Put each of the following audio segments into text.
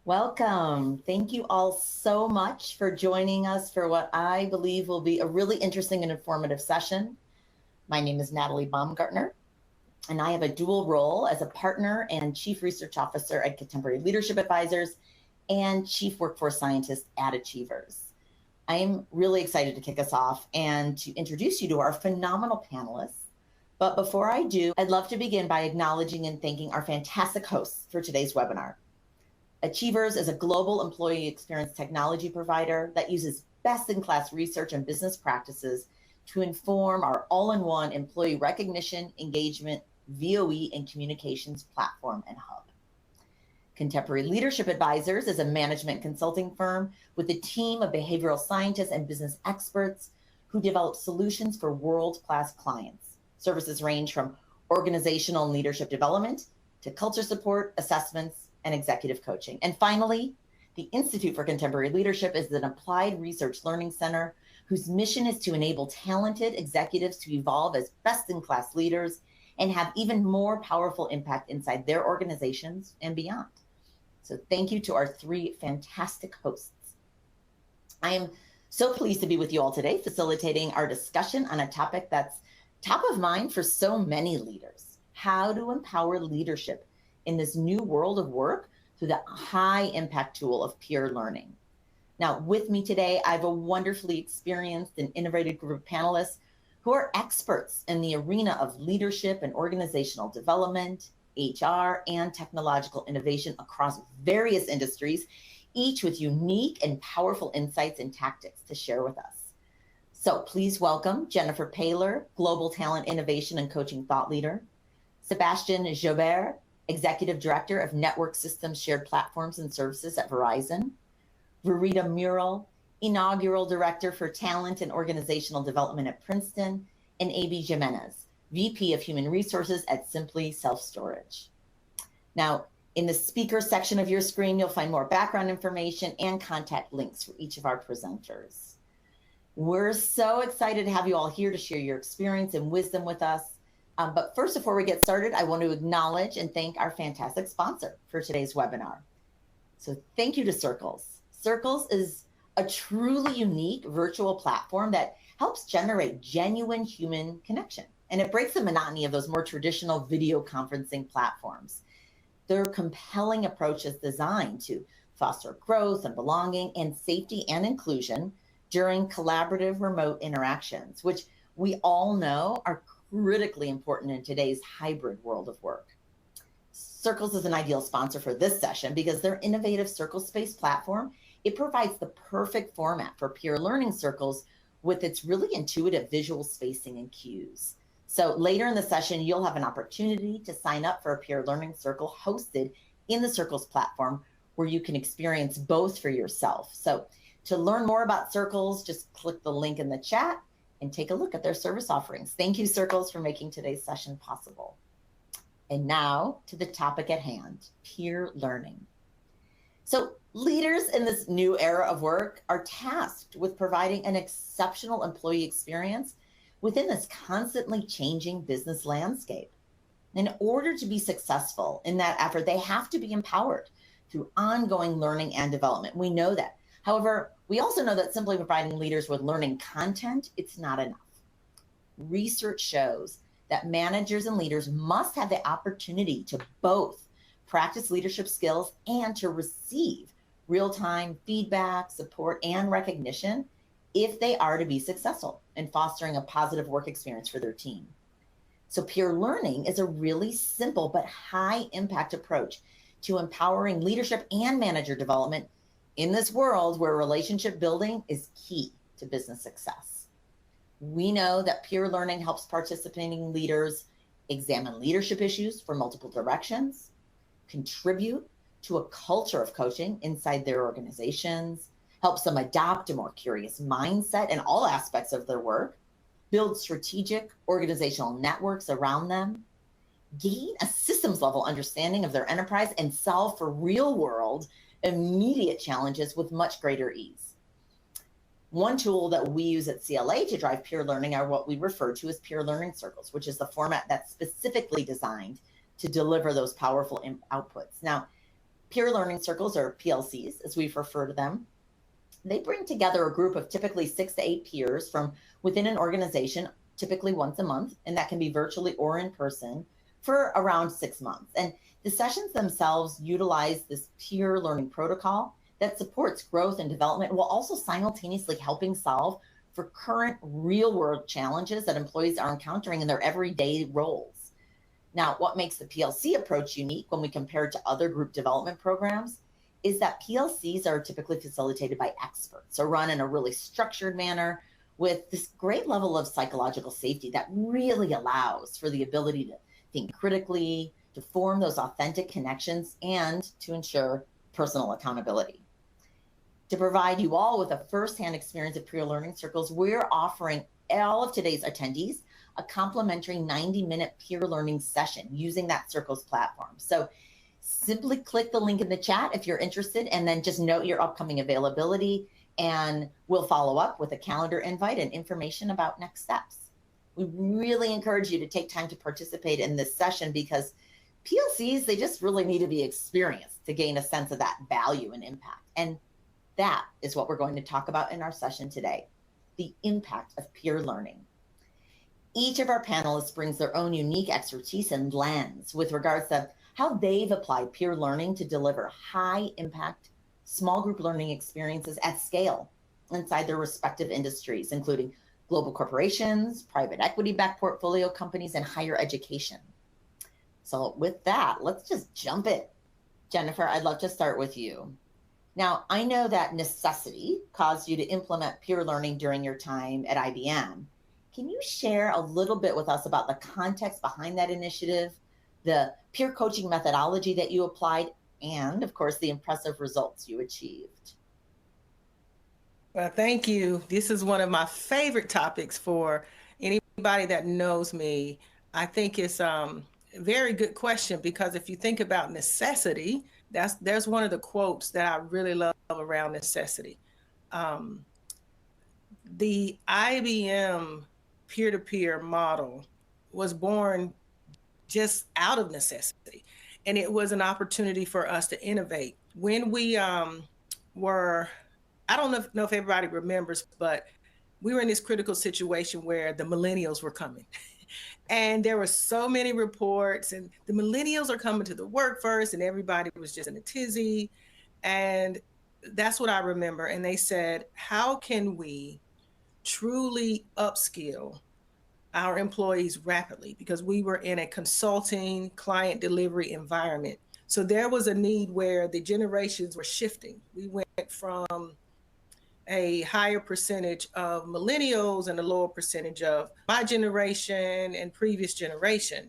Welcome. Thank you all so much for joining us for what I believe will be a really interesting and informative session. My name is Natalie Baumgartner, and I have a dual role as a partner and chief research officer at Contemporary Leadership Advisors and chief workforce scientist at Achievers. I am really excited to kick us off and to introduce you to our phenomenal panelists. But before I do, I'd love to begin by acknowledging and thanking our fantastic hosts for today's webinar. Achievers is a global employee experience technology provider that uses best-in-class research and business practices to inform our all-in-one employee recognition, engagement, VOE, and communications platform and hub. Contemporary Leadership Advisors is a management consulting firm with a team of behavioral scientists and business experts who develop solutions for world-class clients. Services range from organizational and leadership development to culture support, assessments, and executive coaching. And finally, the Institute for Contemporary Leadership is an applied research learning center whose mission is to enable talented executives to evolve as best-in-class leaders and have even more powerful impact inside their organizations and beyond. So thank you to our three fantastic hosts. I am so pleased to be with you all today, facilitating our discussion on a topic that's top of mind for so many leaders: how to empower leadership in this new world of work through the high impact tool of peer learning. Now, with me today, I have a wonderfully experienced and innovative group of panelists who are experts in the arena of leadership and organizational development, HR, and technological innovation across various industries, each with unique and powerful insights and tactics to share with us. So please welcome Jennifer Paylor, Global Talent Innovation and Coaching Thought Leader; Sebastian Jobert, Executive Director of Network Systems Shared Platforms and Services at Verizon; Verita Murrell, Inaugural Director for Talent and Organizational Development at Princeton; and A.B. Jimenez, VP of Human Resources at Simply Self Storage. Now, in the speaker section of your screen, you'll find more background information and contact links for each of our presenters. We're so excited to have you all here to share your experience and wisdom with us. But first, before we get started, I want to acknowledge and thank our fantastic sponsor for today's webinar. So thank you to Circles. Circles is a truly unique virtual platform that helps generate genuine human connection, and it breaks the monotony of those more traditional video conferencing platforms. Their compelling approach is designed to foster growth and belonging and safety and inclusion during collaborative remote interactions, which we all know are critically important in today's hybrid world of work. Circles is an ideal sponsor for this session because their innovative Circle Space platform, it provides the perfect format for peer learning circles with its really intuitive visual spacing and cues. So later in the session, you'll have an opportunity to sign up for a peer learning circle hosted in the Circles platform where you can experience both for yourself. So to learn more about Circles, just click the link in the chat and take a look at their service offerings. Thank you, Circles, for making today's session possible. And now to the topic at hand, peer learning. So leaders in this new era of work are tasked with providing an exceptional employee experience within this constantly changing business landscape. In order to be successful in that effort, they have to be empowered through ongoing learning and development. We know that. However, we also know that simply providing leaders with learning content, it's not enough. Research shows that managers and leaders must have the opportunity to both practice leadership skills and to receive real-time feedback, support, and recognition if they are to be successful in fostering a positive work experience for their team. So peer learning is a really simple but high-impact approach to empowering leadership and manager development in this world where relationship building is key to business success. We know that peer learning helps participating leaders examine leadership issues from multiple directions, contribute to a culture of coaching inside their organizations, helps them adopt a more curious mindset in all aspects of their work, build strategic organizational networks around them, gain a systems level understanding of their enterprise, and solve for real world immediate challenges with much greater ease. One tool that we use at CLA to drive peer learning are what we refer to as peer learning circles, which is the format that's specifically designed to deliver those powerful outputs. Now, Peer learning circles, or PLCs, as we refer to them, they bring together a group of typically 6 to 8 peers from within an organization, typically once a month, and that can be virtually or in person for around 6 months. And the sessions themselves utilize this peer learning protocol that supports growth and development while also simultaneously helping solve for current real world challenges that employees are encountering in their everyday roles. Now, what makes the PLC approach unique when we compare it to other group development programs is that PLCs are typically facilitated by experts or run in a really structured manner with this great level of psychological safety that really allows for the ability to think critically, to form those authentic connections, and to ensure personal accountability. To provide you all with a firsthand experience of peer learning circles, we're offering all of today's attendees a complimentary 90-minute peer learning session using that Circles platform. So simply click the link in the chat if you're interested, and then just note your upcoming availability, and we'll follow up with a calendar invite and information about next steps. We really encourage you to take time to participate in this session because PLCs, they just really need to be experienced to gain a sense of that value and impact. And that is what we're going to talk about in our session today, the impact of peer learning. Each of our panelists brings their own unique expertise and lens with regards to how they've applied peer learning to deliver high impact small group learning experiences at scale inside their respective industries, including global corporations, private equity-backed portfolio companies, and higher education. So with that, let's just jump in. Jennifer, I'd love to start with you. Now, I know that necessity caused you to implement peer learning during your time at IBM. Can you share a little bit with us about the context behind that initiative, the peer coaching methodology that you applied, and of course, the impressive results you achieved? Well, thank you. This is one of my favorite topics for anybody that knows me. I think it's a very good question because if you think about necessity, there's one of the quotes that I really love around necessity. The IBM peer-to-peer model was born just out of necessity, and it was an opportunity for us to innovate. When we were, I don't know if everybody remembers, but we were in this critical situation where the millennials were coming. And there were so many reports, and the millennials are coming to the workforce, and everybody was just in a tizzy. And that's what I remember. And they said, how can we truly upskill our employees rapidly? Because we were in a consulting client delivery environment. So there was a need where the generations were shifting. We went from a higher percentage of millennials and a lower percentage of my generation and previous generation.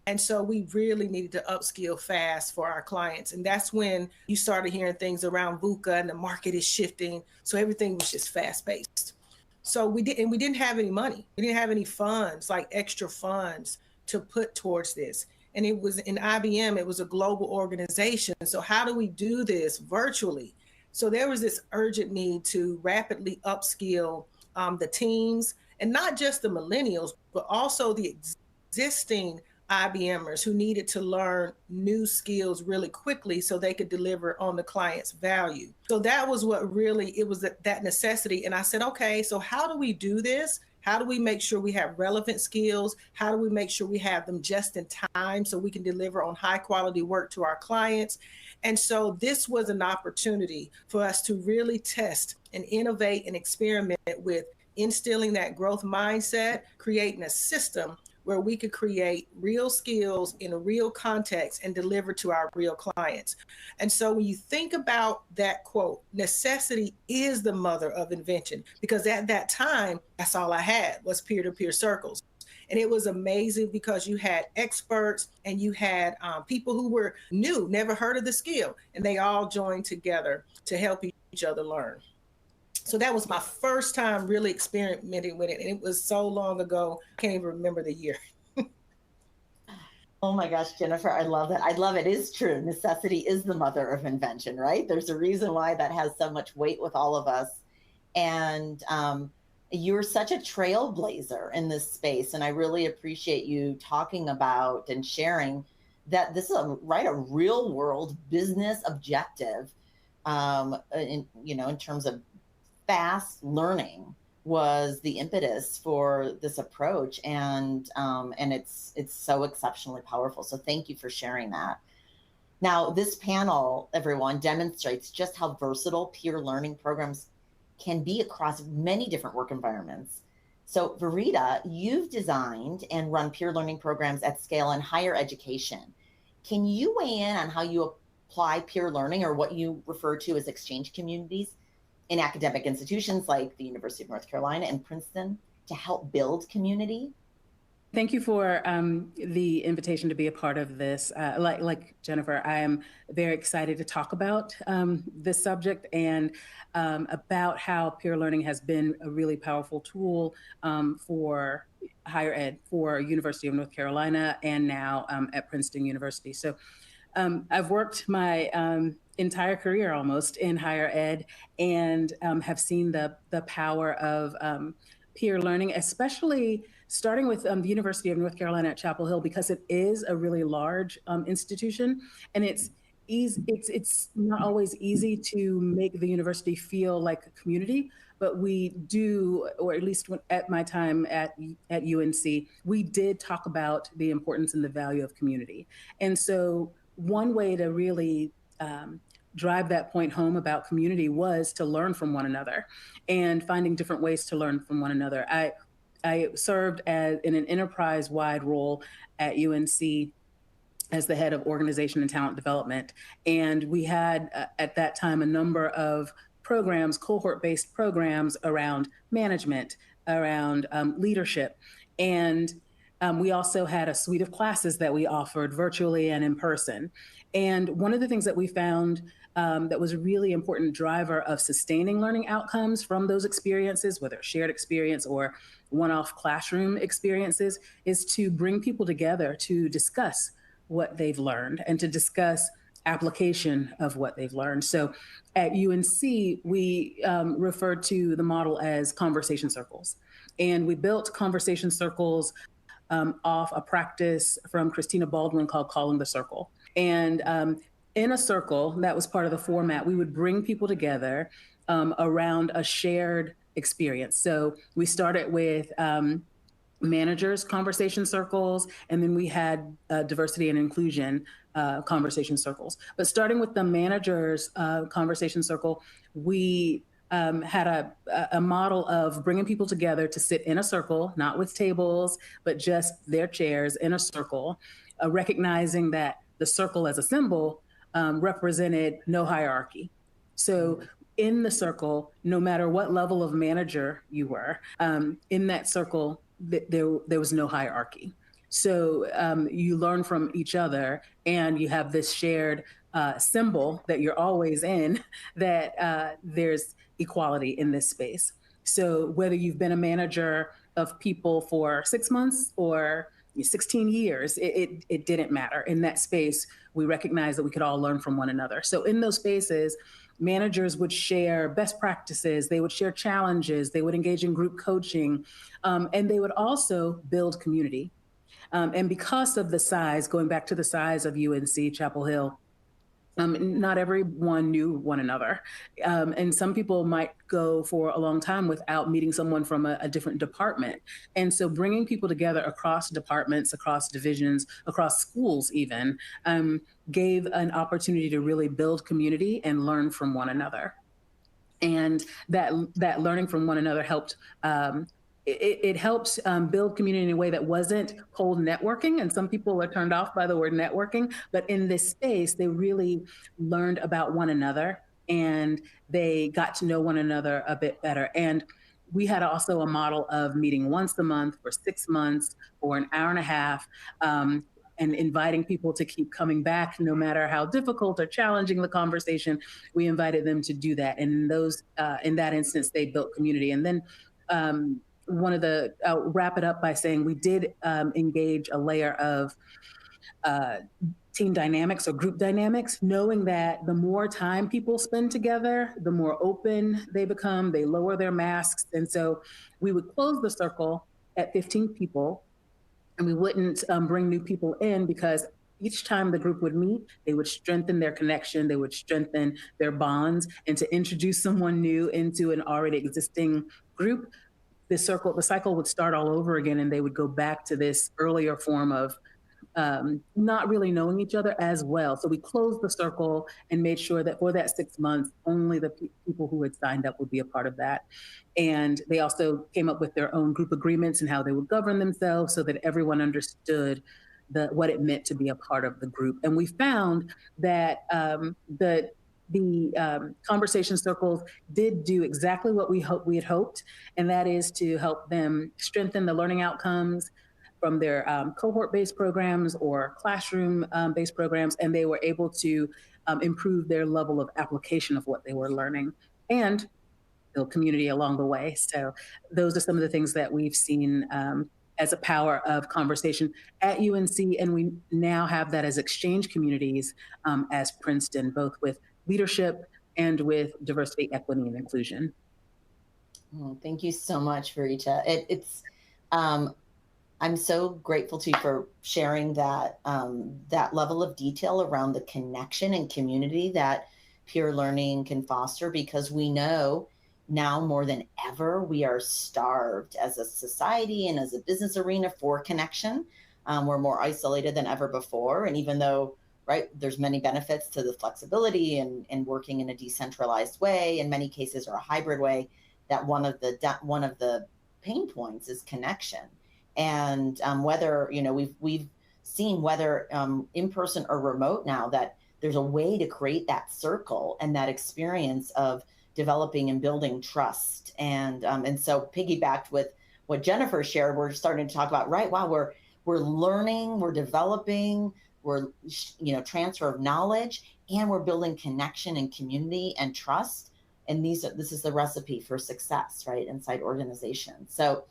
And so we really needed to upskill fast for our clients. And that's when you started hearing things around VUCA and the market is shifting. So everything was just fast paced. So we didn't have any money. We didn't have any funds, like extra funds to put towards this. And it was in IBM, it was a global organization. So how do we do this virtually? So there was this urgent need to rapidly upskill the teams, and not just the millennials, but also the existing IBMers who needed to learn new skills really quickly so they could deliver on the client's value. So that was what really, it was that necessity. And I said, okay, so how do we do this? How do we make sure we have relevant skills? How do we make sure we have them just in time so we can deliver on high quality work to our clients? And so this was an opportunity for us to really test and innovate and experiment with instilling that growth mindset, creating a system where we could create real skills in a real context and deliver to our real clients. And so when you think about that quote, necessity is the mother of invention, because at that time, that's all I had was peer-to-peer circles. And it was amazing because you had experts and you had people who were new, never heard of the skill, and they all joined together to help each other learn. So that was my first time really experimenting with it. And it was so long ago, I can't even remember the year. Oh my gosh, Jennifer, I love that. I love it. It is true. Necessity is the mother of invention, right? There's a reason why that has so much weight with all of us. And you're such a trailblazer in this space. And I really appreciate you talking about and sharing that this is a real world business objective, in terms of fast learning was the impetus for this approach, and it's so exceptionally powerful. So thank you for sharing that. Now, this panel, everyone, demonstrates just how versatile peer learning programs can be across many different work environments. So, Verita, you've designed and run peer learning programs at scale in higher education. Can you weigh in on how you apply peer learning, or what you refer to as exchange communities, in academic institutions like the University of North Carolina and Princeton to help build community? Thank you for the invitation to be a part of this. Like Jennifer, I am very excited to talk about this subject and about how peer learning has been a really powerful tool for higher ed, for University of North Carolina, and now at Princeton University. So I've worked my entire career almost in higher ed, and have seen the power of peer learning, especially starting with the University of North Carolina at Chapel Hill, because it is a really large institution, and it's not always easy to make the university feel like a community, but we do, or at least at my time at UNC, we did talk about the importance and the value of community. And so one way to really drive that point home about community was to learn from one another and finding different ways to learn from one another. I served in an enterprise-wide role at UNC as the head of organization and talent development. And we had at that time a number of programs, cohort-based programs around management, around leadership. And we also had a suite of classes that we offered virtually and in person. And one of the things that we found that was a really important driver of sustaining learning outcomes from those experiences, whether shared experience or one-off classroom experiences, is to bring people together to discuss what they've learned and to discuss application of what they've learned. So at UNC, we referred to the model as conversation circles. And we built conversation circles off a practice from Christina Baldwin called Calling the Circle. And in a circle, that was part of the format, we would bring people together around a shared experience. So we started with managers conversation circles, and then we had diversity and inclusion conversation circles. But starting with the managers conversation circle, we had a model of bringing people together to sit in a circle, not with tables, but just their chairs in a circle, recognizing that the circle as a symbol represented no hierarchy. So in the circle, no matter what level of manager you were, in that circle, there was no hierarchy. So you learn from each other, and you have this shared symbol that you're always in, that there's equality in this space. So whether you've been a manager of people for 6 months or 16 years, it didn't matter. In that space, we recognized that we could all learn from one another. So in those spaces, managers would share best practices, they would share challenges, they would engage in group coaching, and they would also build community. And because of the size, going back to the size of UNC Chapel Hill, not everyone knew one another. And some people might go for a long time without meeting someone from a different department. And so bringing people together across departments, across divisions, across schools even, gave an opportunity to really build community and learn from one another. And that learning from one another helped it helped build community in a way that wasn't cold networking. And some people are turned off by the word networking, but in this space, they really learned about one another, and they got to know one another a bit better. And we had also a model of meeting once a month for 6 months or an hour and a half, and inviting people to keep coming back, no matter how difficult or challenging the conversation. We invited them to do that. And in that instance, they built community. And then I'll wrap it up by saying we did engage a layer of team dynamics or group dynamics, knowing that the more time people spend together, the more open they become, they lower their masks. And so we would close the circle at 15 people, and we wouldn't bring new people in, because each time the group would meet, they would strengthen their connection, they would strengthen their bonds, and to introduce someone new into an already existing group, the cycle would start all over again, and they would go back to this earlier form of not really knowing each other as well. So we closed the circle and made sure that for that 6 months, only the people who had signed up would be a part of that. And they also came up with their own group agreements and how they would govern themselves so that everyone understood what it meant to be a part of the group. And we found that the conversation circles did do exactly what we had hoped, and that is to help them strengthen the learning outcomes from their cohort-based programs or classroom-based programs, and they were able to improve their level of application of what they were learning and build community along the way. So those are some of the things that we've seen as a power of conversation at UNC, and we now have that as exchange communities as Princeton, both with leadership and with diversity, equity, and inclusion. Oh, thank you so much, Verita. I'm so grateful to you for sharing that that level of detail around the connection and community that peer learning can foster, because we know now more than ever, we are starved as a society and as a business arena for connection. We're more isolated than ever before. And even though, right, there's many benefits to the flexibility and working in a decentralized way, in many cases, or a hybrid way, that one of the pain points is connection. And whether, we've seen whether in person or remote now, that there's a way to create that circle and that experience of developing and building trust. And so piggybacked with what Jennifer shared, we're starting to talk about, right, wow, we're learning, we're developing, we're, transfer of knowledge, and we're building connection and community and trust. And this is the recipe for success, right, inside organizations. So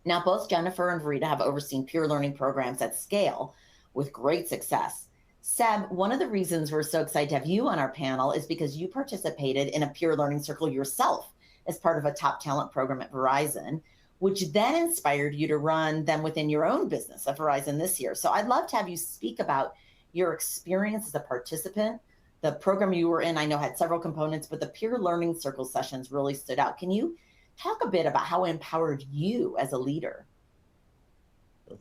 now both Jennifer and Verita have overseen peer learning programs at scale with great success. Seb, one of the reasons we're so excited to have you on our panel is because you participated in a peer learning circle yourself as part of a top talent program at Verizon, which then inspired you to run them within your own business at Verizon this year. So I'd love to have you speak about your experience as a participant. The program you were in, I know, had several components, but the peer learning circle sessions really stood out. Can you talk a bit about how it empowered you as a leader?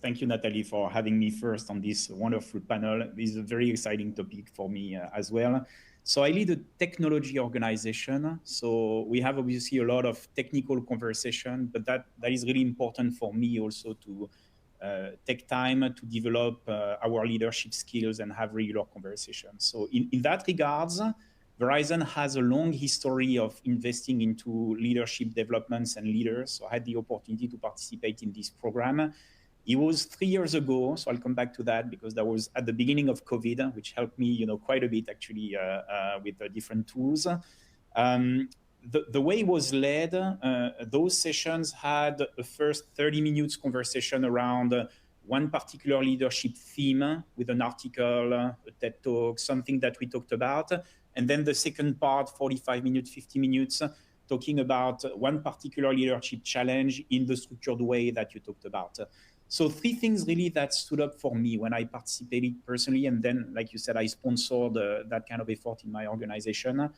Thank you, Natalie, for having me first on this wonderful panel. This is a very exciting topic for me as well. So I lead a technology organization. So we have obviously a lot of technical conversation, but that is really important for me also to take time to develop our leadership skills and have regular conversations. So in that regards, Verizon has a long history of investing into leadership developments and leaders. So I had the opportunity to participate in this program. It was 3 years ago, so I'll come back to that because that was at the beginning of COVID, which helped me, quite a bit actually with the different tools. The way it was led, those sessions had a first 30 minutes conversation around one particular leadership theme with an article, a TED Talk, something that we talked about. And then the second part, 45 minutes, 50 minutes, talking about one particular leadership challenge in the structured way that you talked about. So 3 things really that stood up for me when I participated personally. And then, like you said, I sponsored that kind of effort in my organization.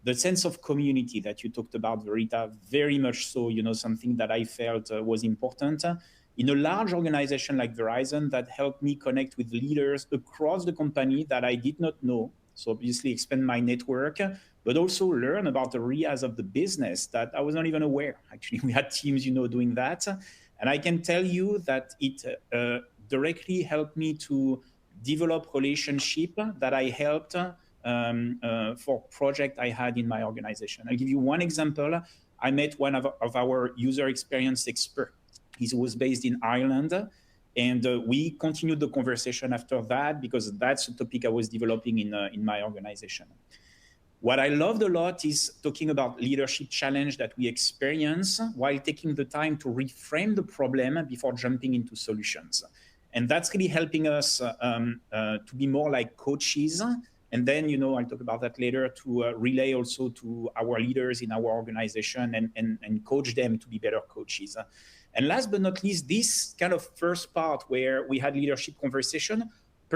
The sense of community that you talked about, Verita, very much so, something that I felt was important. In a large organization like Verizon, that helped me connect with leaders across the company that I did not know. So obviously expand my network, but also learn about the areas of the business that I was not even aware. Actually, we had teams, doing that. And I can tell you that it directly helped me to develop relationship that I helped for project I had in my organization. I'll give you one example. I met one of our user experience experts. He was based in Ireland. And we continued the conversation after that because that's a topic I was developing in my organization. What I loved a lot is talking about leadership challenge that we experience while taking the time to reframe the problem before jumping into solutions. And that's really helping us to be more like coaches. And then, I'll talk about that later, to relay also to our leaders in our organization and coach them to be better coaches. And last but not least, this kind of first part where we had leadership conversation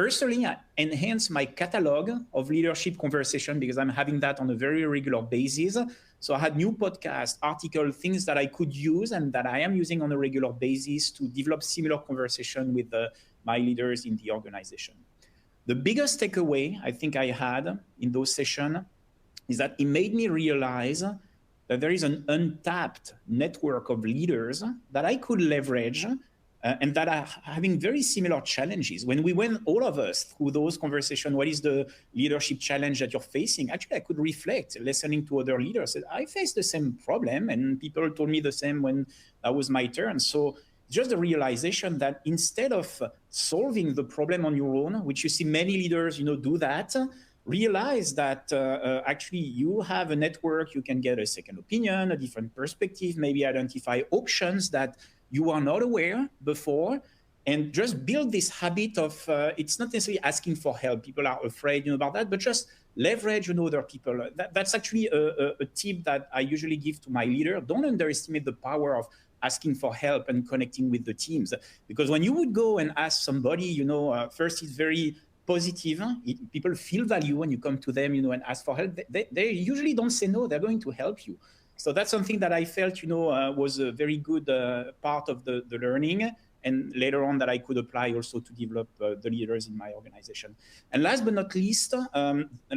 personally, I enhance my catalog of leadership conversation because I'm having that on a very regular basis. So I had new podcasts, articles, things that I could use and that I am using on a regular basis to develop similar conversation with my leaders in the organization. The biggest takeaway I think I had in those sessions is that it made me realize that there is an untapped network of leaders that I could leverage and that are having very similar challenges. When we went, all of us, through those conversations, what is the leadership challenge that you're facing? Actually, I could reflect, listening to other leaders. I faced the same problem, and people told me the same when that was my turn. So just the realization that instead of solving the problem on your own, which you see many leaders, do that, realize that actually you have a network, you can get a second opinion, a different perspective, maybe identify options that you are not aware before, and just build this habit of, it's not necessarily asking for help. People are afraid about that, but just leverage other people. That's actually a tip that I usually give to my leader. Don't underestimate the power of asking for help and connecting with the teams. Because when you would go and ask somebody, first it's very positive. People feel value when you come to them, and ask for help. They usually don't say no, they're going to help you. So that's something that I felt, was a very good part of the learning, and later on that I could apply also to develop the leaders in my organization. And last but not least,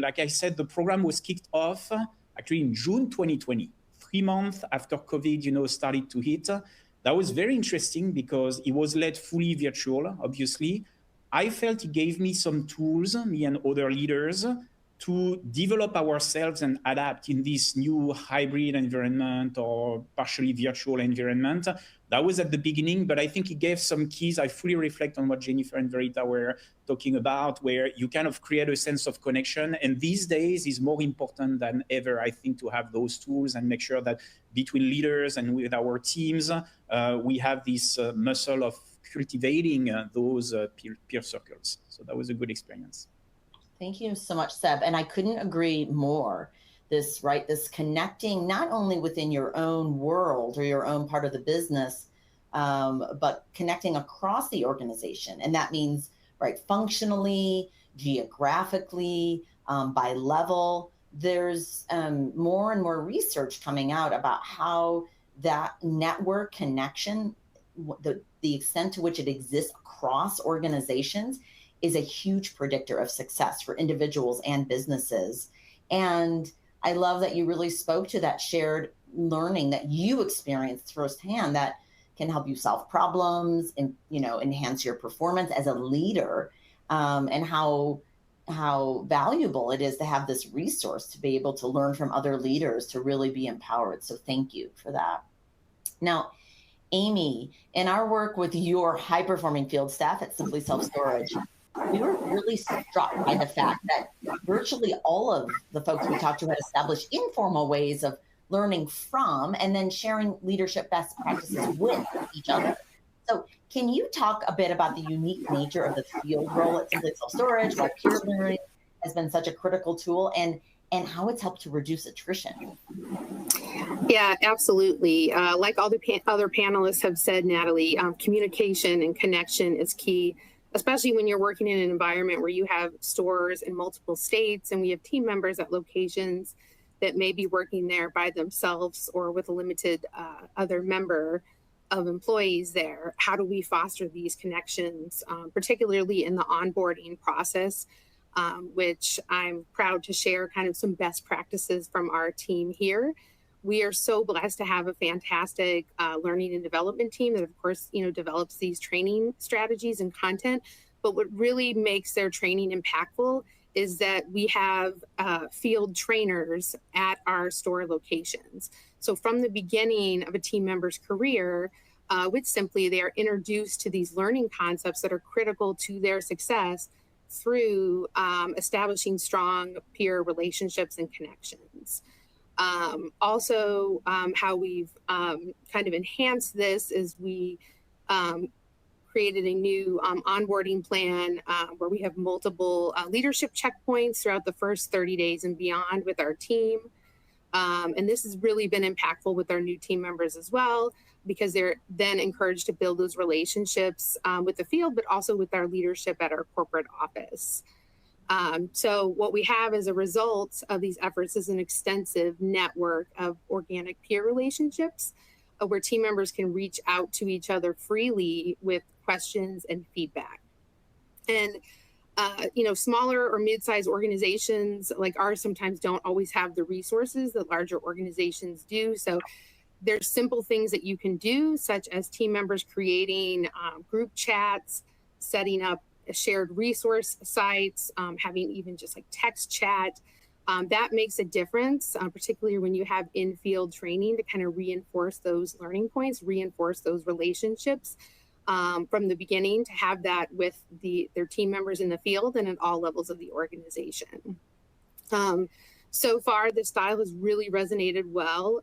like I said, the program was kicked off actually in June 2020, 3 months after COVID, started to hit. That was very interesting because it was led fully virtual, obviously. I felt it gave me some tools, me and other leaders, to develop ourselves and adapt in this new hybrid environment or partially virtual environment. That was at the beginning, but I think it gave some keys. I fully reflect on what Jennifer and Verita were talking about, where you kind of create a sense of connection. And these days is more important than ever, I think, to have those tools and make sure that between leaders and with our teams, we have this muscle of cultivating those peer circles. So that was a good experience. Thank you so much, Seb. And I couldn't agree more. This connecting not only within your own world or your own part of the business, but connecting across the organization. And that means, functionally, geographically, by level. There's more and more research coming out about how that network connection, the extent to which it exists across organizations, is a huge predictor of success for individuals and businesses. And I love that you really spoke to that shared learning that you experienced firsthand that can help you solve problems and, enhance your performance as a leader, and how valuable it is to have this resource to be able to learn from other leaders to really be empowered. So thank you for that. Now, Amy, in our work with your high-performing field staff at Simply Self Storage, we were really struck by the fact that virtually all of the folks we talked to had established informal ways of learning from and then sharing leadership best practices with each other. So can you talk a bit about the unique nature of the field role at Simply Self Storage, why peer learning has been such a critical tool, and how it's helped to reduce attrition? Yeah, absolutely. Like all the other panelists have said, Natalie, communication and connection is key, especially when you're working in an environment where you have stores in multiple states and we have team members at locations that may be working there by themselves or with a limited other member of employees there. How do we foster these connections, particularly in the onboarding process, which I'm proud to share kind of some best practices from our team here. We are so blessed to have a fantastic learning and development team that, of course, develops these training strategies and content. But what really makes their training impactful is that we have field trainers at our store locations. So from the beginning of a team member's career with Simply, they are introduced to these learning concepts that are critical to their success through establishing strong peer relationships and connections. Also, how we've kind of enhanced this is we created a new onboarding plan where we have multiple leadership checkpoints throughout the first 30 days and beyond with our team. And this has really been impactful with our new team members as well, because they're then encouraged to build those relationships with the field, but also with our leadership at our corporate office. So what we have as a result of these efforts is an extensive network of organic peer relationships where team members can reach out to each other freely with questions and feedback. And smaller or mid-sized organizations like ours sometimes don't always have the resources that larger organizations do. So there's simple things that you can do, such as team members creating group chats, setting up shared resource sites, having even just like text chat. That makes a difference, particularly when you have in-field training to kind of reinforce those learning points, reinforce those relationships from the beginning, to have that with their team members in the field and at all levels of the organization. So far, this style has really resonated well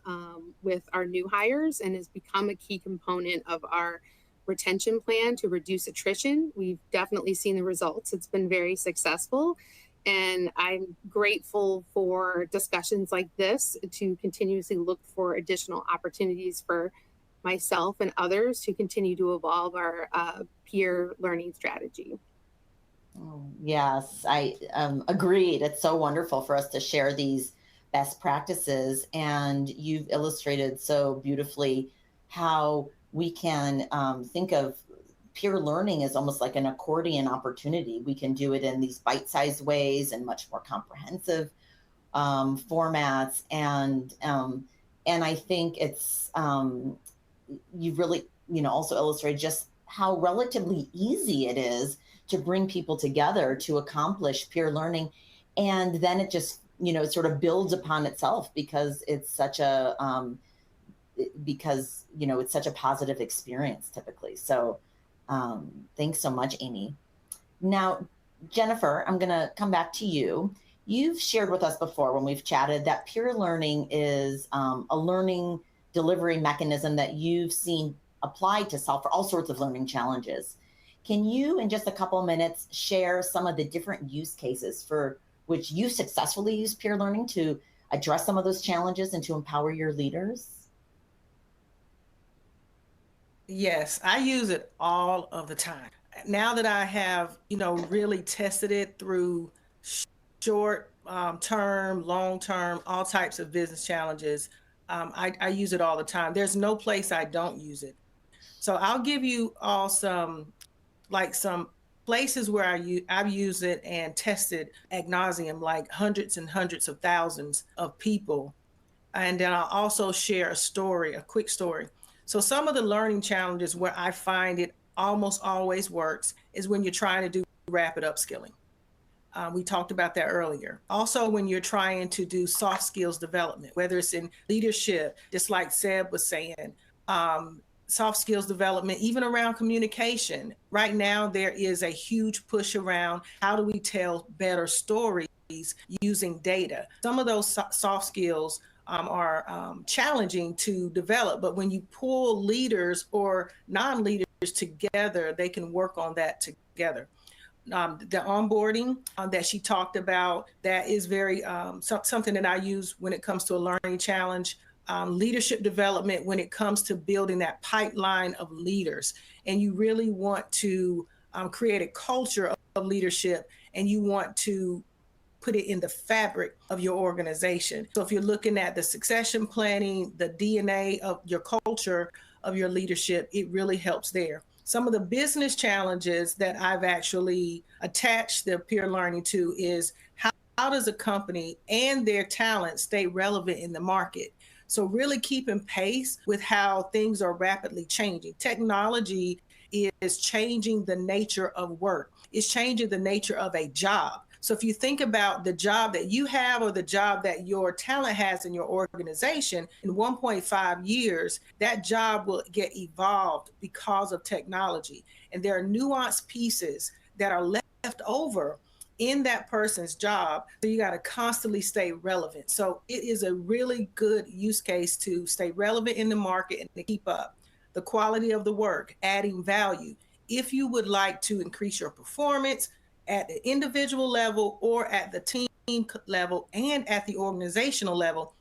with our new hires and has become a key component of our retention plan to reduce attrition. We've definitely seen the results. It's been very successful. And I'm grateful for discussions like this to continuously look for additional opportunities for myself and others to continue to evolve our peer learning strategy. Oh, yes, I agreed. It's so wonderful for us to share these best practices. And you've illustrated so beautifully how we can think of peer learning as almost like an accordion opportunity. We can do it in these bite-sized ways and much more comprehensive formats. And I think it's, you've really, also illustrated just how relatively easy it is to bring people together to accomplish peer learning. And then it just, it sort of builds upon itself because it's such a, it's such a positive experience typically. So thanks so much, Amy. Now, Jennifer, I'm going to come back to you. You've shared with us before when we've chatted that peer learning is a learning delivery mechanism that you've seen applied to solve for all sorts of learning challenges. Can you, in just a couple of minutes, share some of the different use cases for which you successfully use peer learning to address some of those challenges and to empower your leaders? Yes, I use it all of the time. Now that I have, really tested it through short term, long term, all types of business challenges, I use it all the time. There's no place I don't use it. So I'll give you all some places where I've used it and tested ad nauseum, like hundreds and hundreds of thousands of people. And then I'll also share a quick story. So some of the learning challenges where I find it almost always works is when you're trying to do rapid upskilling. We talked about that earlier. Also, when you're trying to do soft skills development, whether it's in leadership, just like Seb was saying, soft skills development, even around communication. Right now, there is a huge push around how do we tell better stories using data. Some of those soft skills are challenging to develop, but when you pull leaders or non-leaders together, they can work on that together. The onboarding that she talked about, that is very something that I use when it comes to a learning challenge. Leadership development when it comes to building that pipeline of leaders. And you really want to create a culture of leadership, and you want to put it in the fabric of your organization. So if you're looking at the succession planning, the DNA of your culture of your leadership, it really helps there. Some of the business challenges that I've actually attached the peer learning to is how does a company and their talent stay relevant in the market? So really keeping pace with how things are rapidly changing. Technology is changing the nature of work. It's changing the nature of a job. So if you think about the job that you have or the job that your talent has in your organization, in 1.5 years, that job will get evolved because of technology. And there are nuanced pieces that are left over in that person's job. So you got to constantly stay relevant. So it is a really good use case to stay relevant in the market and to keep up the quality of the work, adding value. If you would like to increase your performance at the individual level or at the team level and at the organizational level,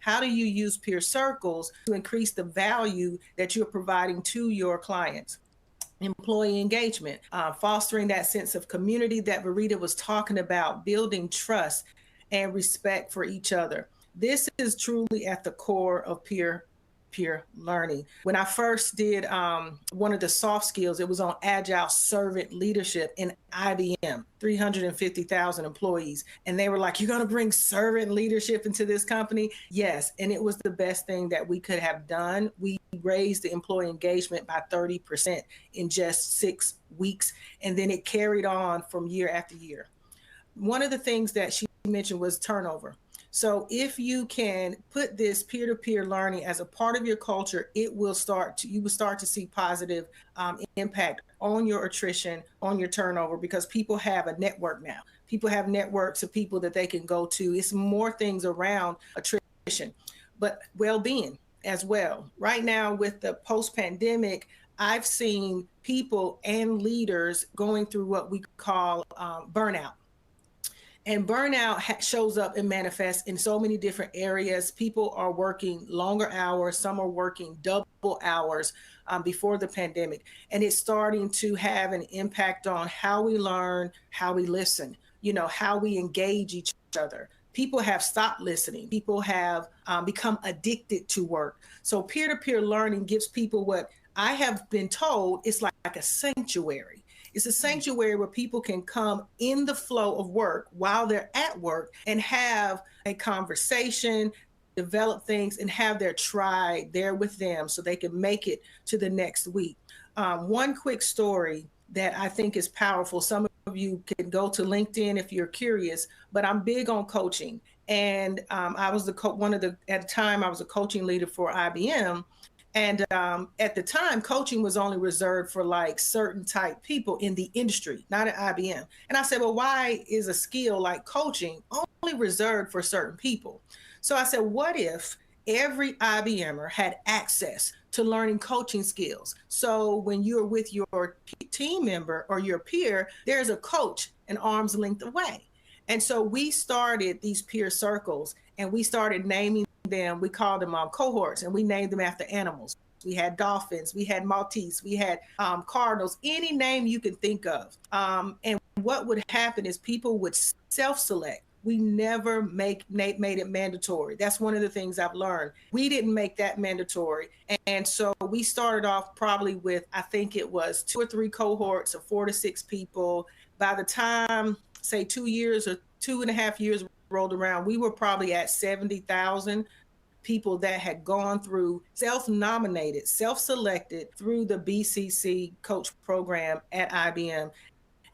How do you use peer circles to increase the value that you're providing to your clients? Employee engagement, fostering that sense of community that Verita was talking about, building trust and respect for each other. This is truly at the core of peer learning. When I first did one of the soft skills, it was on agile servant leadership in IBM, 350,000 employees. And they were like, you're going to bring servant leadership into this company? Yes. And it was the best thing that we could have done. We raised the employee engagement by 30% in just 6 weeks. And then it carried on from year after year. One of the things that she mentioned was turnover. So if you can put this peer-to-peer learning as a part of your culture, you will start to see positive impact on your attrition, on your turnover, because people have a network now. People have networks of people that they can go to. It's more things around attrition, but well-being as well. Right now with the post-pandemic, I've seen people and leaders going through what we call burnout. And burnout shows up and manifests in so many different areas. People are working longer hours. Some are working double hours before the pandemic. And it's starting to have an impact on how we learn, how we listen, how we engage each other. People have stopped listening. People have become addicted to work. So peer-to-peer learning gives people what I have been told is like a sanctuary. It's a sanctuary where people can come in the flow of work while they're at work and have a conversation, develop things, and have their tribe there with them so they can make it to the next week. One quick story that I think is powerful. Some of you can go to LinkedIn if you're curious, but I'm big on coaching. And I was at the time I was a coaching leader for IBM. And at the time, coaching was only reserved for like certain type people in the industry, not at IBM. And I said, well, why is a skill like coaching only reserved for certain people? So I said, what if every IBMer had access to learning coaching skills? So when you're with your team member or your peer, there's a coach an arm's length away. And so we started these peer circles and we started naming them. We called them cohorts, and we named them after animals. We had dolphins, we had Maltese, we had cardinals, any name you can think of. And what would happen is people would self-select. We never made it mandatory. That's one of the things I've learned. We didn't make that mandatory. And so we started off probably with, I think it was 2 or 3 cohorts of 4 to 6 people. By the time, say 2 years or 2.5 years rolled around, we were probably at 70,000 people that had gone through self-nominated, self-selected through the BCC coach program at IBM.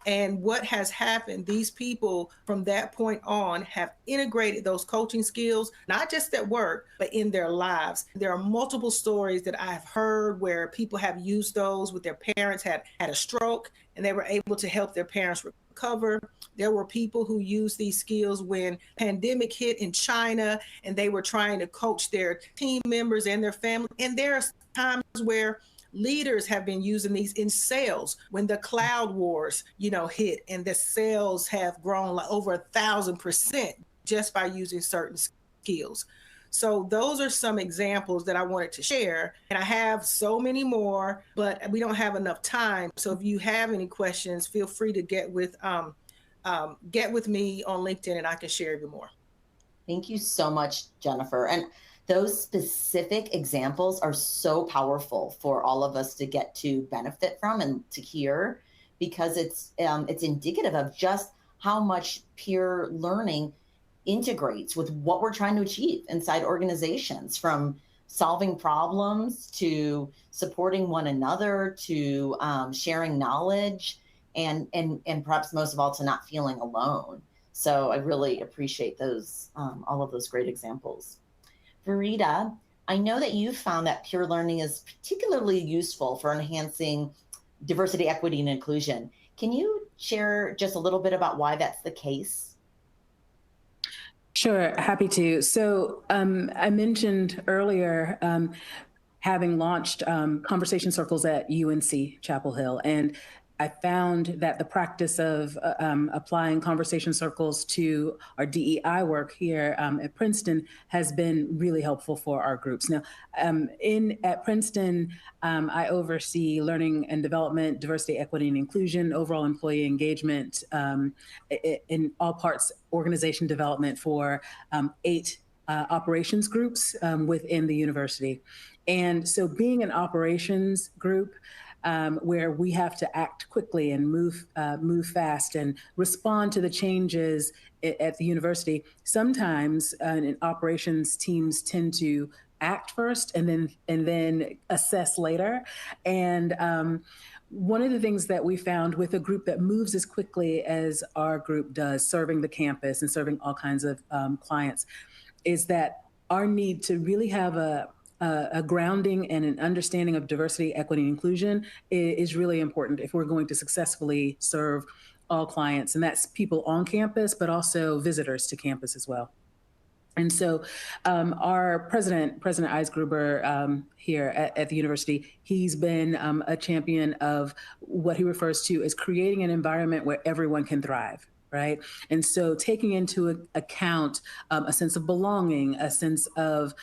And what has happened, these people from that point on have integrated those coaching skills, not just at work, but in their lives. There are multiple stories that I've heard where people have used those with their parents, had a stroke, and they were able to help their parents recover. There were people who used these skills when pandemic hit in China and they were trying to coach their team members and their family. And there are times where leaders have been using these in sales when the cloud wars, hit, and the sales have grown like over 1,000% just by using certain skills. So those are some examples that I wanted to share. And I have so many more, but we don't have enough time. So if you have any questions, feel free to get with me on LinkedIn and I can share even more. Thank you so much, Jennifer. And those specific examples are so powerful for all of us to get to benefit from and to hear, because it's indicative of just how much peer learning integrates with what we're trying to achieve inside organizations, from solving problems to supporting one another to sharing knowledge and perhaps most of all to not feeling alone. So I really appreciate those all of those great examples. Verita, I know that you found that peer learning is particularly useful for enhancing diversity, equity, and inclusion. Can you share just a little bit about why that's the case? Sure, happy to. So I mentioned earlier having launched conversation circles at UNC Chapel Hill, and I found that the practice of applying conversation circles to our DEI work here at Princeton has been really helpful for our groups. Now, at Princeton, I oversee learning and development, diversity, equity, and inclusion, overall employee engagement, in all parts organization development for 8 operations groups within the university. And so being an operations group, where we have to act quickly and move fast and respond to the changes at the university. Sometimes in operations teams tend to act first and then assess later. And one of the things that we found with a group that moves as quickly as our group does, serving the campus and serving all kinds of clients, is that our need to really have a grounding and an understanding of diversity, equity, and inclusion is really important if we're going to successfully serve all clients. And that's people on campus, but also visitors to campus as well. And so our President Eisgruber here at the university, he's been a champion of what he refers to as creating an environment where everyone can thrive. Right. And so taking into account a sense of belonging, a sense of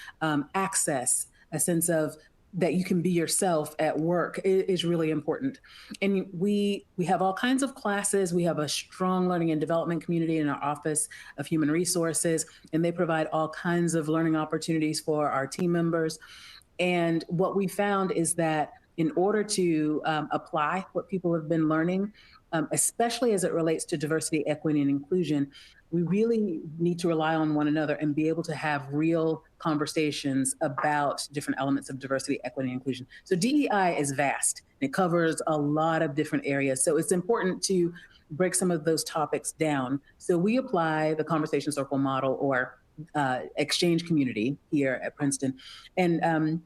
access, a sense of that you can be yourself at work is really important. And we have all kinds of classes. We have a strong learning and development community in our Office of Human Resources, and they provide all kinds of learning opportunities for our team members. And what we found is that in order to apply what people have been learning, especially as it relates to diversity, equity, and inclusion, we really need to rely on one another and be able to have real conversations about different elements of diversity, equity, and inclusion. So DEI is vast. It covers a lot of different areas. So it's important to break some of those topics down. So we apply the conversation circle model or exchange community here at Princeton. And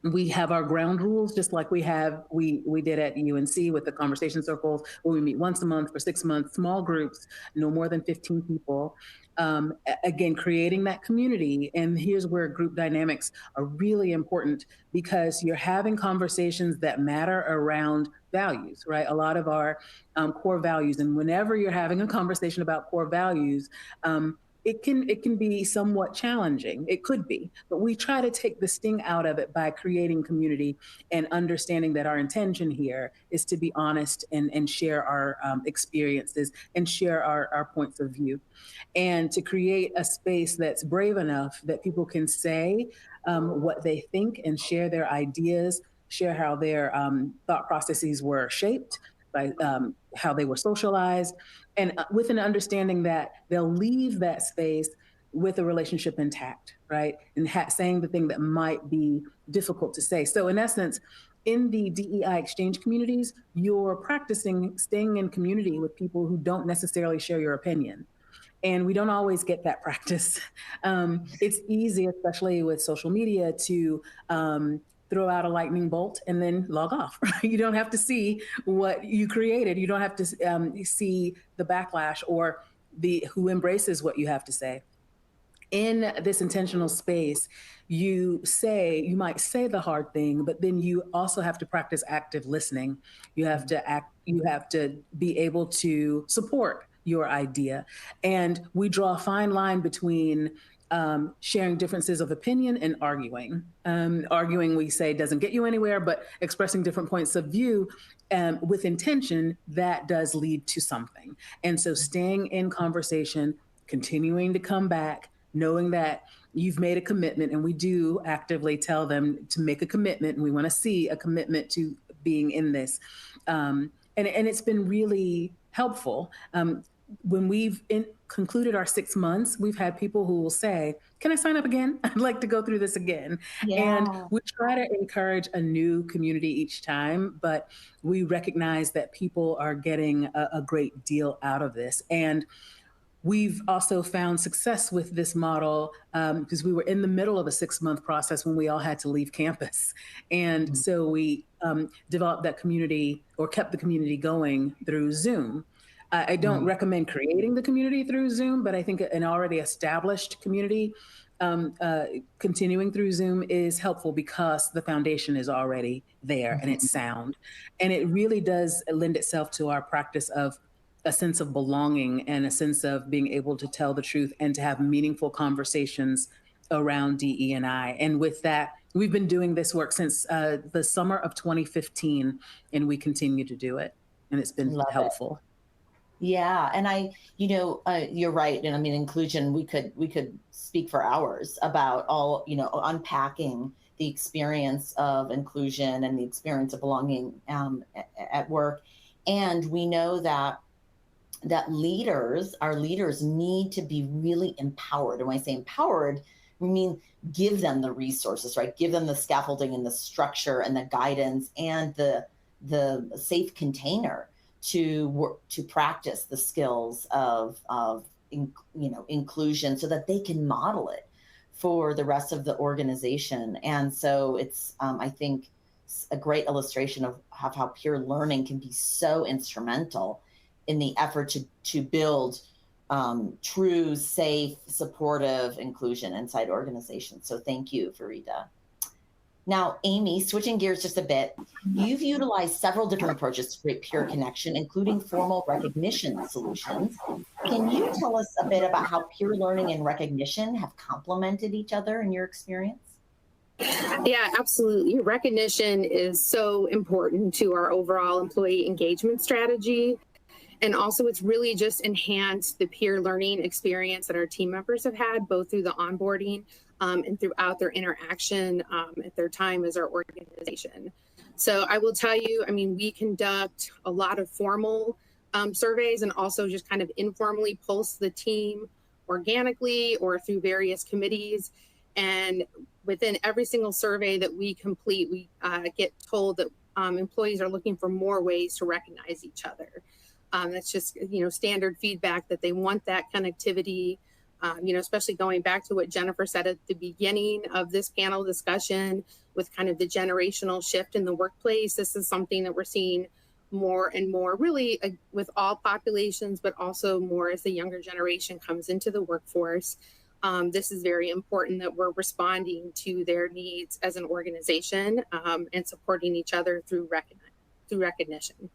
we have our ground rules, just like we did at UNC with the conversation circles, where we meet once a month for 6 months, small groups, no more than 15 people. Again, creating that community. And here's where group dynamics are really important, because you're having conversations that matter around values, right? A lot of our core values. And whenever you're having a conversation about core values, it can be somewhat challenging. It could be, but we try to take the sting out of it by creating community and understanding that our intention here is to be honest and share our experiences and share our points of view, and to create a space that's brave enough that people can say what they think and share their ideas, share how their thought processes were shaped by how they were socialized, and with an understanding that they'll leave that space with a relationship intact, right? And saying the thing that might be difficult to say. So in essence, in the DEI exchange communities, you're practicing staying in community with people who don't necessarily share your opinion. And we don't always get that practice. It's easy, especially with social media, to throw out a lightning bolt and then log off. You don't have to see what you created. You don't have to see the backlash or who embraces what you have to say. In this intentional space, you might say the hard thing, but then you also have to practice active listening. You have to be able to support your idea. And we draw a fine line between sharing differences of opinion and arguing. Arguing, we say, doesn't get you anywhere, but expressing different points of view with intention, that does lead to something. And so staying in conversation, continuing to come back, knowing that you've made a commitment, and we do actively tell them to make a commitment, and we want to see a commitment to being in this. And it's been really helpful. When we've concluded our 6 months, we've had people who will say, can I sign up again? I'd like to go through this again. Yeah. And we try to encourage a new community each time, but we recognize that people are getting a great deal out of this. And we've also found success with this model because we were in the middle of a 6-month process when we all had to leave campus. And so we developed that community, or kept the community going, through Zoom. I don't recommend creating the community through Zoom, but I think an already established community continuing through Zoom is helpful because the foundation is already there and it's sound. And it really does lend itself to our practice of a sense of belonging and a sense of being able to tell the truth and to have meaningful conversations around DE&I. And with that, we've been doing this work since the summer of 2015, and we continue to do it. And it's been helpful. Yeah, and you're right. And I mean, inclusion, we could speak for hours about all, unpacking the experience of inclusion and the experience of belonging at work. And we know that our leaders need to be really empowered. And when I say empowered, we mean give them the resources, right? Give them the scaffolding and the structure and the guidance and the safe container to practice the skills of inclusion so that they can model it for the rest of the organization. And so it's, I think, a great illustration of how peer learning can be so instrumental in the effort to build true, safe, supportive inclusion inside organizations. So thank you, Farida. Now, Amy, switching gears just a bit, you've utilized several different approaches to create peer connection, including formal recognition solutions. Can you tell us a bit about how peer learning and recognition have complemented each other in your experience? Yeah, absolutely. Recognition is so important to our overall employee engagement strategy. And also, it's really just enhanced the peer learning experience that our team members have had, both through the onboarding and throughout their interaction at their time as our organization. So I will tell you, I mean, we conduct a lot of formal surveys and also just kind of informally pulse the team organically or through various committees. And within every single survey that we complete, we get told that employees are looking for more ways to recognize each other. That's just, standard feedback that they want that connectivity, especially going back to what Jennifer said at the beginning of this panel discussion with kind of the generational shift in the workplace. This is something that we're seeing more and more really with all populations, but also more as the younger generation comes into the workforce. This is very important that we're responding to their needs as an organization and supporting each other through recognition.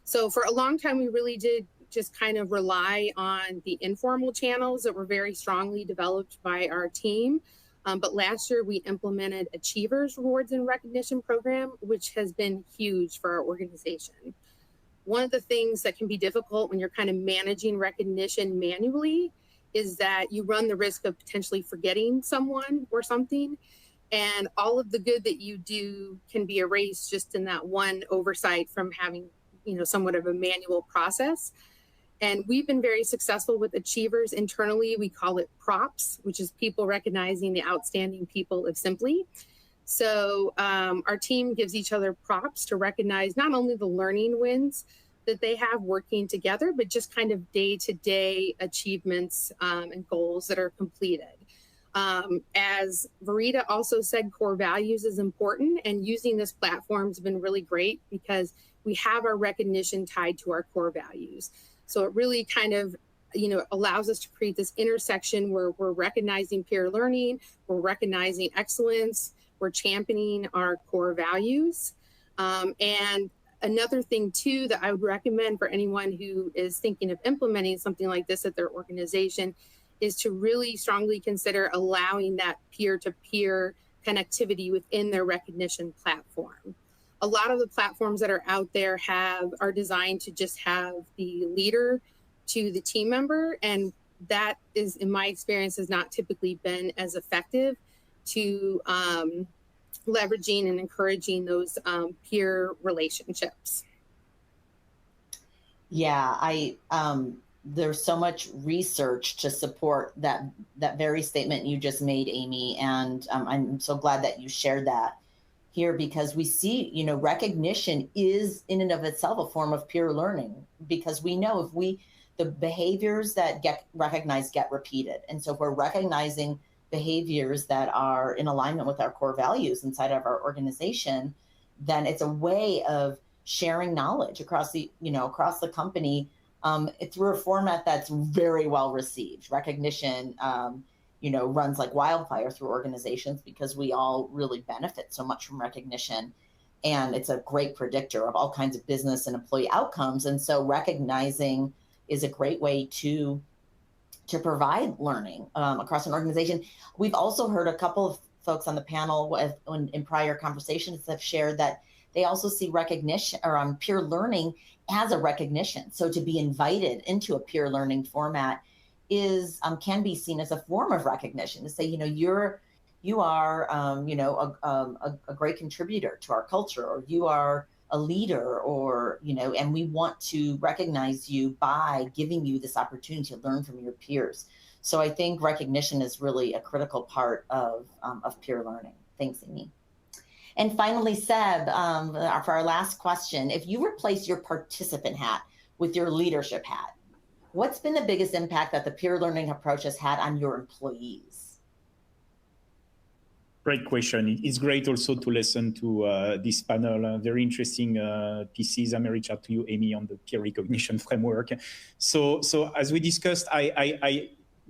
So for a long time, we really did just kind of rely on the informal channels that were very strongly developed by our team. But last year, we implemented Achievers Rewards and Recognition Program, which has been huge for our organization. One of the things that can be difficult when you're kind of managing recognition manually is that you run the risk of potentially forgetting someone or something. And all of the good that you do can be erased just in that one oversight from having somewhat of a manual process. And we've been very successful with Achievers internally. We call it PROPS, which is people recognizing the outstanding people of Simply. So our team gives each other props to recognize not only the learning wins that they have working together, but just kind of day-to-day achievements and goals that are completed. As Farida also said, core values is important, and using this platform has been really great because we have our recognition tied to our core values. So it really kind of, allows us to create this intersection where we're recognizing peer learning, we're recognizing excellence, we're championing our core values. And another thing too that I would recommend for anyone who is thinking of implementing something like this at their organization is to really strongly consider allowing that peer-to-peer connectivity within their recognition platform. A lot of the platforms that are out there are designed to just have the leader to the team member. And that is, in my experience, has not typically been as effective to leveraging and encouraging those peer relationships. Yeah, there's so much research to support that very statement you just made, Amy. And I'm so glad that you shared that here, because we see, recognition is in and of itself a form of peer learning, because we know the behaviors that get recognized get repeated. And so if we're recognizing behaviors that are in alignment with our core values inside of our organization, then it's a way of sharing knowledge across the company through a format that's very well received. Recognition runs like wildfire through organizations because we all really benefit so much from recognition. And it's a great predictor of all kinds of business and employee outcomes. And so recognizing is a great way to provide learning across an organization. We've also heard a couple of folks on the panel in prior conversations have shared that they also see recognition or peer learning as a recognition. So to be invited into a peer learning format can be seen as a form of recognition, to say, you are a great contributor to our culture, or you are a leader, or and we want to recognize you by giving you this opportunity to learn from your peers. So I think recognition is really a critical part of peer learning. Thanks, Amy. And finally, Seb, for our last question, if you replace your participant hat with your leadership hat, what's been the biggest impact that the peer learning approach has had on your employees? Great question. It's great also to listen to this panel. Very interesting pieces. I may reach out to you, Amy, on the peer recognition framework. So as we discussed, I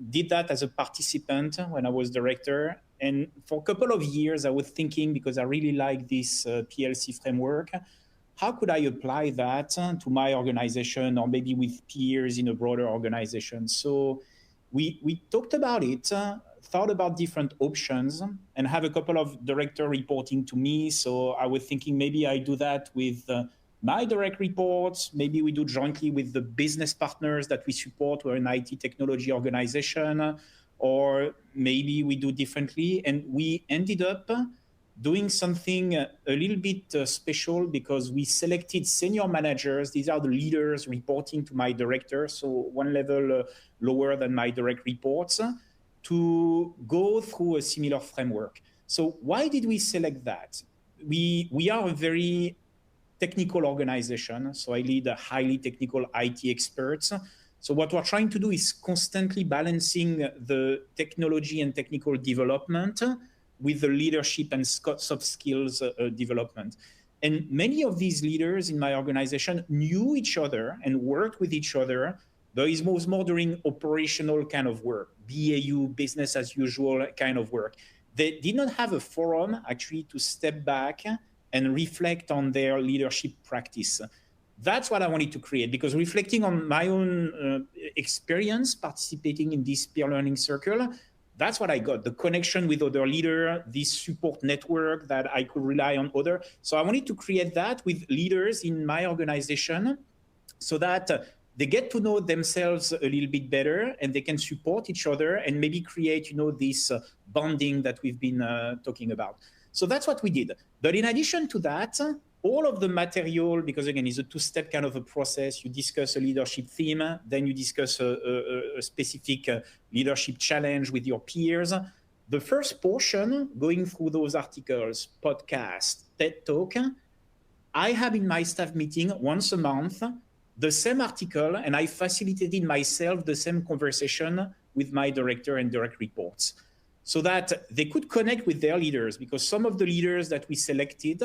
did that as a participant when I was director. And for a couple of years, I was thinking, because I really like this PLC framework, how could I apply that to my organization, or maybe with peers in a broader organization? So we talked about it, thought about different options, and have a couple of directors reporting to me. So I was thinking maybe I do that with my direct reports. Maybe we do jointly with the business partners that we support. We're an IT technology organization, or maybe we do differently. And we ended up doing something a little bit special, because we selected senior managers. These are the leaders reporting to my director, so one level lower than my direct reports, to go through a similar framework. So why did we select that? We are a very technical organization, so I lead a highly technical IT experts. So what we're trying to do is constantly balancing the technology and technical development with the leadership and soft skills development. And many of these leaders in my organization knew each other and worked with each other, but it was more during operational kind of work, BAU, business as usual kind of work. They did not have a forum actually to step back and reflect on their leadership practice. That's what I wanted to create, because reflecting on my own experience participating in this peer learning circle, that's what I got, the connection with other leaders, this support network that I could rely on other. So I wanted to create that with leaders in my organization, so that they get to know themselves a little bit better, and they can support each other and maybe create, this bonding that we've been talking about. So that's what we did. But in addition to that, all of the material, because again, it's a two-step kind of a process. You discuss a leadership theme, then you discuss a specific leadership challenge with your peers. The first portion, going through those articles, podcasts, TED Talk, I have in my staff meeting once a month the same article, and I facilitated myself the same conversation with my director and direct reports, so that they could connect with their leaders, because some of the leaders that we selected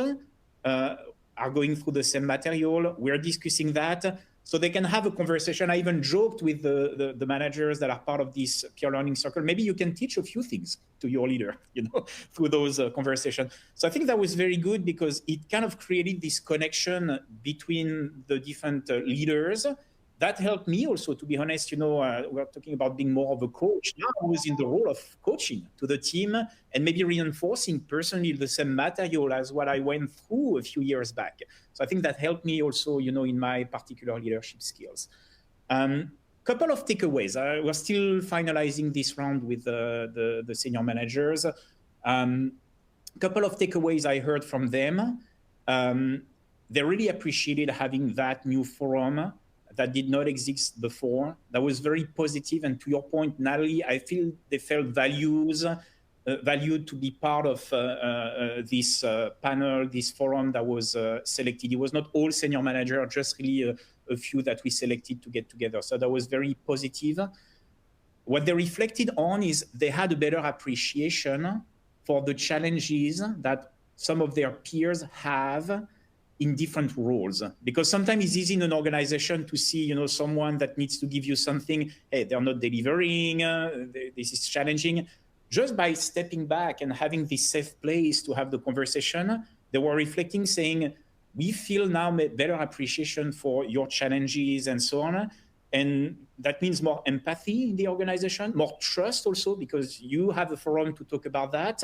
are going through the same material. We're discussing that, so they can have a conversation. I even joked with the managers that are part of this peer learning circle, maybe you can teach a few things to your leader, through those conversations. So I think that was very good, because it kind of created this connection between the different leaders. That helped me also, to be honest. We're talking about being more of a coach. Now I was in the role of coaching to the team, and maybe reinforcing personally the same material as what I went through a few years back. So I think that helped me also, in my particular leadership skills. Couple of takeaways. We're still finalizing this round with the senior managers. Couple of takeaways I heard from them. They really appreciated having that new forum that did not exist before. That was very positive. And to your point, Natalie, I feel they felt valued to be part of this panel, this forum that was selected. It was not all senior manager, just really a few that we selected to get together. So that was very positive. What they reflected on is they had a better appreciation for the challenges that some of their peers have in different roles, because sometimes it's easy in an organization to see, you know, someone that needs to give you something, hey, they're not delivering, this is challenging. Just by stepping back and having this safe place to have the conversation, they were reflecting, saying, we feel now better appreciation for your challenges and so on. And that means more empathy in the organization, more trust also, because you have a forum to talk about that.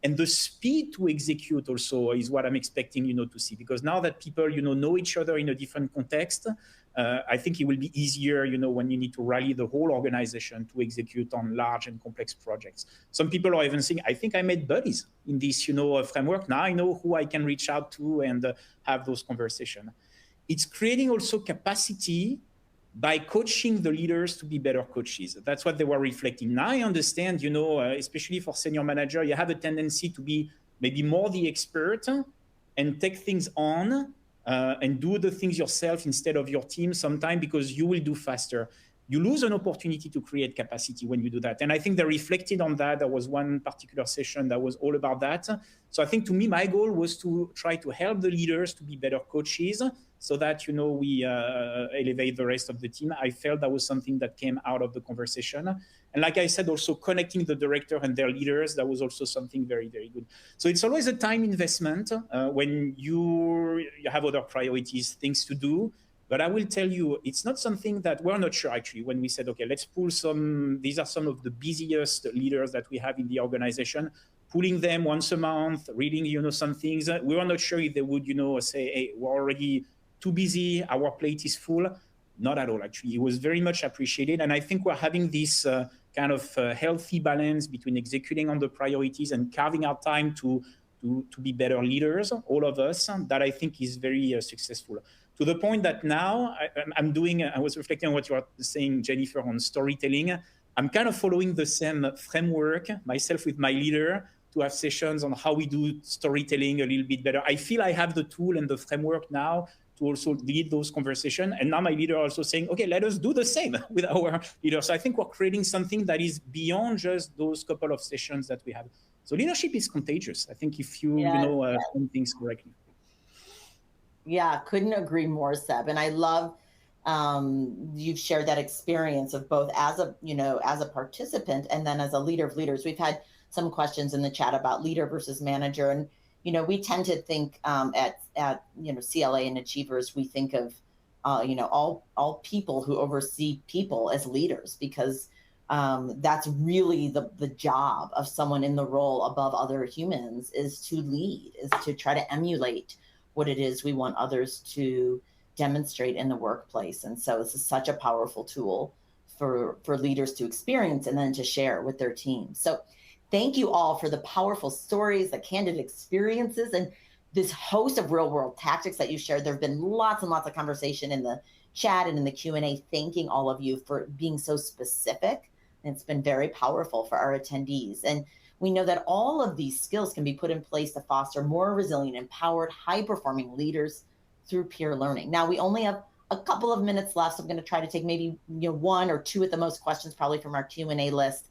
And the speed to execute also is what I'm expecting, you know, to see, because now that people, you know each other in a different context, I think it will be easier, you know, when you need to rally the whole organization to execute on large and complex projects. Some people are even saying, I think I made buddies in this, you know, framework. Now I know who I can reach out to and have those conversations. It's creating also capacity by coaching the leaders to be better coaches. That's what they were reflecting. Now I understand, you know, especially for senior manager, you have a tendency to be maybe more the expert and take things on and do the things yourself instead of your team sometime, because you will do faster. You lose an opportunity to create capacity when you do that. And I think they reflected on that. There was one particular session that was all about that. So I think to me, my goal was to try to help the leaders to be better coaches, so that, you know, we elevate the rest of the team. I felt that was something that came out of the conversation. And like I said, also connecting the director and their leaders, that was also something very, very good. So it's always a time investment when you have other priorities, things to do. But I will tell you, it's not something that we're not sure actually when we said, okay, let's pull these are some of the busiest leaders that we have in the organization, pulling them once a month, reading, you know, some things. We were not sure if they would, you know, say, hey, we're already too busy, our plate is full. Not at all, actually. It was very much appreciated. And I think we're having this kind of healthy balance between executing on the priorities and carving out time to be better leaders, all of us, that I think is very successful. To the point that now I was reflecting on what you were saying, Jennifer, on storytelling. I'm kind of following the same framework myself with my leader to have sessions on how we do storytelling a little bit better. I feel I have the tool and the framework now to also lead those conversations. And now my leader also saying, okay, let us do the same with our leaders. So I think we're creating something that is beyond just those couple of sessions that we have. So leadership is contagious. I think if you do things correctly. Yeah, couldn't agree more, Seb. And I love you've shared that experience of both as a participant and then as a leader of leaders. We've had some questions in the chat about leader versus manager. And, you know, we tend to think at CLA and Achievers, we think of, all people who oversee people as leaders, because that's really the job of someone in the role above other humans, is to lead, is to try to emulate what it is we want others to demonstrate in the workplace. And so this is such a powerful tool for leaders to experience and then to share with their team. So thank you all for the powerful stories, the candid experiences, and this host of real world tactics that you shared. There have been lots and lots of conversation in the chat and in the Q&A, thanking all of you for being so specific. And it's been very powerful for our attendees. And we know that all of these skills can be put in place to foster more resilient, empowered, high-performing leaders through peer learning. Now, we only have a couple of minutes left, so I'm going to try to take maybe one or two at the most questions, probably from our Q&A list.